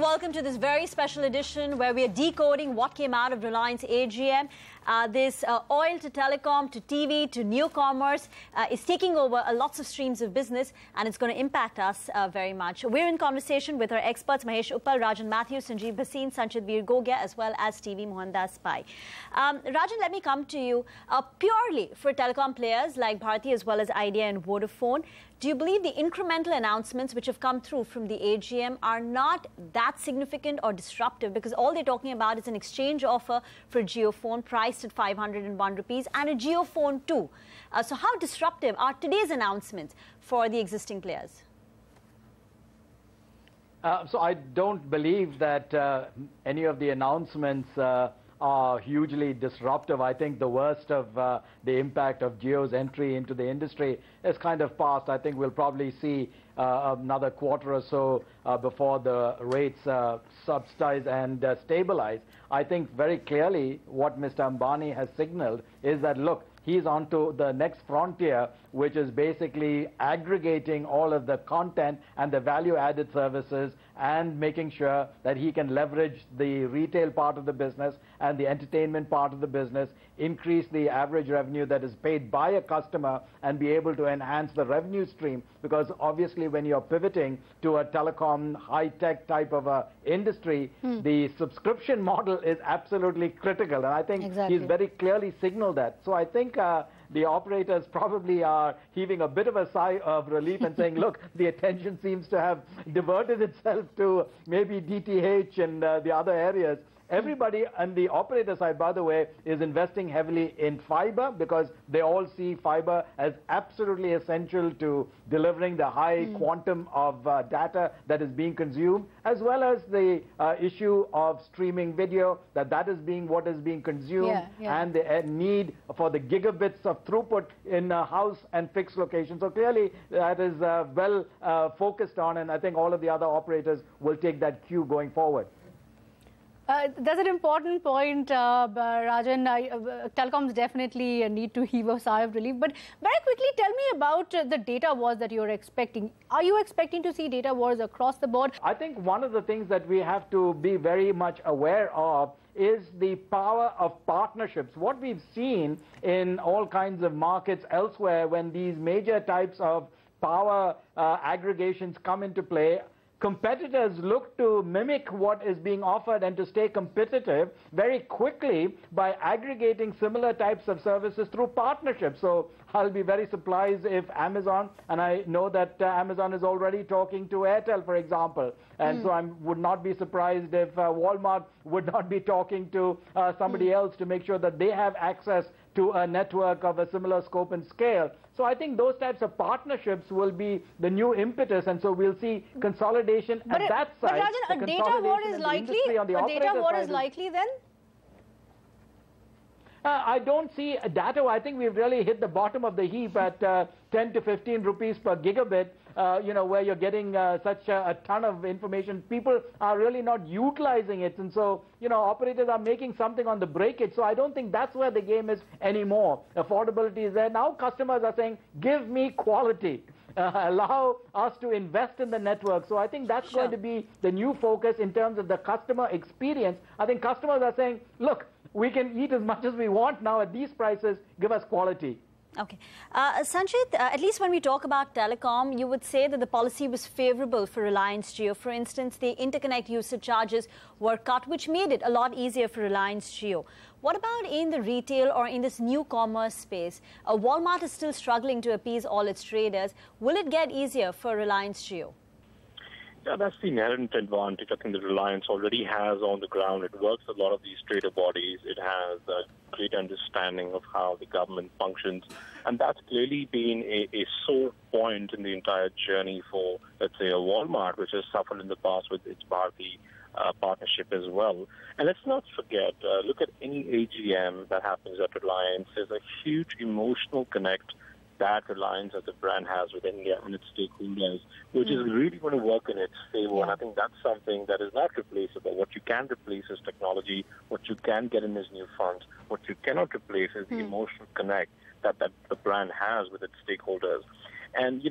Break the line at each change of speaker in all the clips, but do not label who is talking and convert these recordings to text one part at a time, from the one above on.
welcome to this very special edition where we are decoding what came out of Reliance AGM. This oil to telecom to TV to new commerce is taking over lots of streams of business, and it's going to impact us very much. We're in conversation with our experts Mahesh Uppal, Rajan Matthews, Sanjeev Bhasin, Sanchit Veer Gogia, as well as TV Mohandas Pai. Rajan, let me come to you. Purely for telecom players like Bharti as well as Idea and Vodafone, do you believe the incremental announcements which have come through from the AGM are not that significant or disruptive, because all they're talking about is an exchange offer for JioPhone priced at 501 rupees and a JioPhone 2. So how disruptive are today's announcements for the existing players?
So I don't believe that any of the announcements are hugely disruptive. I think the worst of the impact of Jio's entry into the industry is kind of past. I think we'll probably see another quarter or so before the rates subsidize and stabilize. I think very clearly what Mr. Ambani has signaled is that, look, he's on to the next frontier, which is basically aggregating all of the content and the value-added services and making sure that he can leverage the retail part of the business and the entertainment part of the business, increase the average revenue that is paid by a customer, and be able to enhance the revenue stream. Because obviously when you're pivoting to a telecom high-tech type of a industry, the subscription model is absolutely critical. And I think he's very clearly signaled that. So I think the operators probably are heaving a bit of a sigh of relief and saying, look, the attention seems to have diverted itself to maybe DTH and the other areas. Everybody on the operator side, by the way, is investing heavily in fiber, because they all see fiber as absolutely essential to delivering the high quantum of data that is being consumed, as well as the issue of streaming video, that is being what is being consumed, and the need for the gigabits of throughput in house and fixed locations. So clearly that is well focused on, and I think all of the other operators will take that cue going forward.
That's an important point, Rajan. Telecoms definitely need to heave a sigh of relief. But very quickly, tell me about the data wars that you're expecting. Are you expecting to see data wars across the board?
I think one of the things that we have to be very much aware of is the power of partnerships. What we've seen in all kinds of markets elsewhere, when these major types of power aggregations come into play, competitors look to mimic what is being offered and to stay competitive very quickly by aggregating similar types of services through partnerships. So I'll be very surprised if Amazon, and I know that Amazon is already talking to Airtel, for example, and so I would not be surprised if Walmart would not be talking to somebody else to make sure that they have access to a network of a similar scope and scale. So I think those types of partnerships will be the new impetus, and so we'll see consolidation at that side.
But Rajan, a data war is likely. A data war is likely then?
I don't see a data war. I think we've really hit the bottom of the heap at 10 to 15 rupees per gigabit, where you're getting such a ton of information. People are really not utilizing it. And so, operators are making something on the breakage. So I don't think that's where the game is anymore. Affordability is there. Now customers are saying, give me quality. Allow us to invest in the network. So I think that's going to be the new focus in terms of the customer experience. I think customers are saying, look, we can eat as much as we want now at these prices. Give us quality.
Okay. Sanchit, at least when we talk about telecom, you would say that the policy was favorable for Reliance Jio. For instance, the interconnect usage charges were cut, which made it a lot easier for Reliance Jio. What about in the retail or in this new commerce space? Walmart is still struggling to appease all its traders. Will it get easier for Reliance Jio?
Yeah, that's the inherent advantage I think the Reliance already has on the ground. It works with a lot of these trader bodies. It has a great understanding of how the government functions. And that's clearly been a sore point in the entire journey for, let's say, a Walmart, which has suffered in the past with its Bharti partnership as well. And let's not forget, look at any AGM that happens at Reliance. There's a huge emotional connect that Reliance as a brand has with India and its stakeholders, which is really going to work in its favor. And I think that's something that is not replaceable. What you can replace is technology. What you can get in these new funds. What you cannot replace is the emotional connect that the brand has with its stakeholders. And,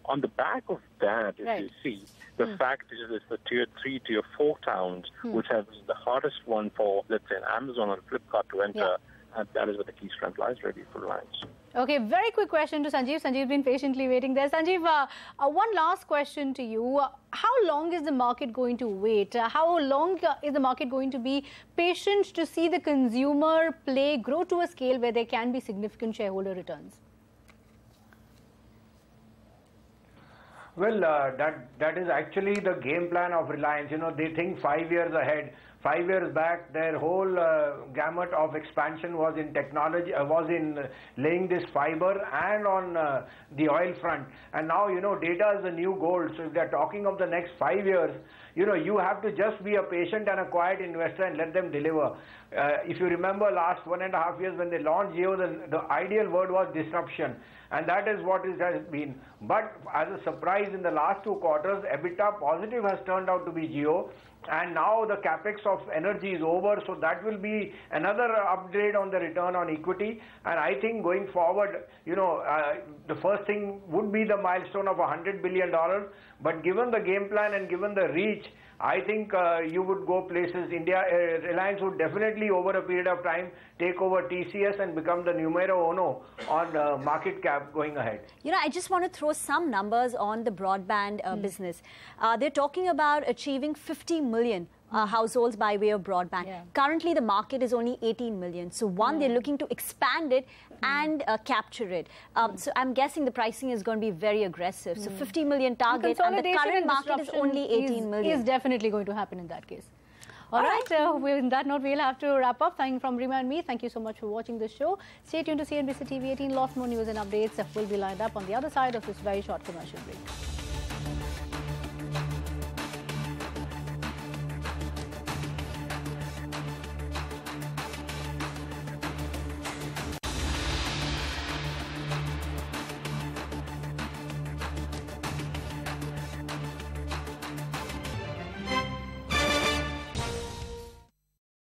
on the back of that, if you see, the fact is it's the tier 3, tier 4 towns, which have been the hardest one for, let's say, Amazon and Flipkart to enter. And that is where the key strength lies really for Reliance.
Okay, very quick question to Sanjeev. Sanjeev's been patiently waiting there. Sanjeev, one last question to you. How long is the market going to wait? How long is the market going to be patient to see the consumer play grow to a scale where there can be significant shareholder returns?
Well, that is actually the game plan of Reliance. They think 5 years ahead. 5 years back, their whole gamut of expansion was in technology, was in laying this fiber and on the oil front. And now, data is the new gold. So if they're talking of the next 5 years, you have to just be a patient and a quiet investor and let them deliver. If you remember last 1.5 years when they launched Jio, the ideal word was disruption. And that is what it has been. But as a surprise, in the last 2 quarters, EBITDA positive has turned out to be Jio. And now the capex of energy is over, so that will be another upgrade on the return on equity. And I think going forward, the first thing would be the milestone of $100 billion. But given the game plan and given the reach, I think you would go places. Reliance would definitely, over a period of time, take over TCS and become the numero uno on market cap going ahead.
I just want to throw some numbers on the broadband business. They're talking about achieving 50 million households by way of broadband. Currently, the market is only 18 million. So, they're looking to expand it and capture it. So, I'm guessing the pricing is going to be very aggressive. So, 50 million target, and the current market is only 18 million.
Is definitely going to happen in that case. All right. On that note, we'll have to wrap up. Thank you from Reema and me. Thank you so much for watching this show. Stay tuned to CNBC TV 18. Lots more news and updates will be lined up on the other side of this very short commercial break.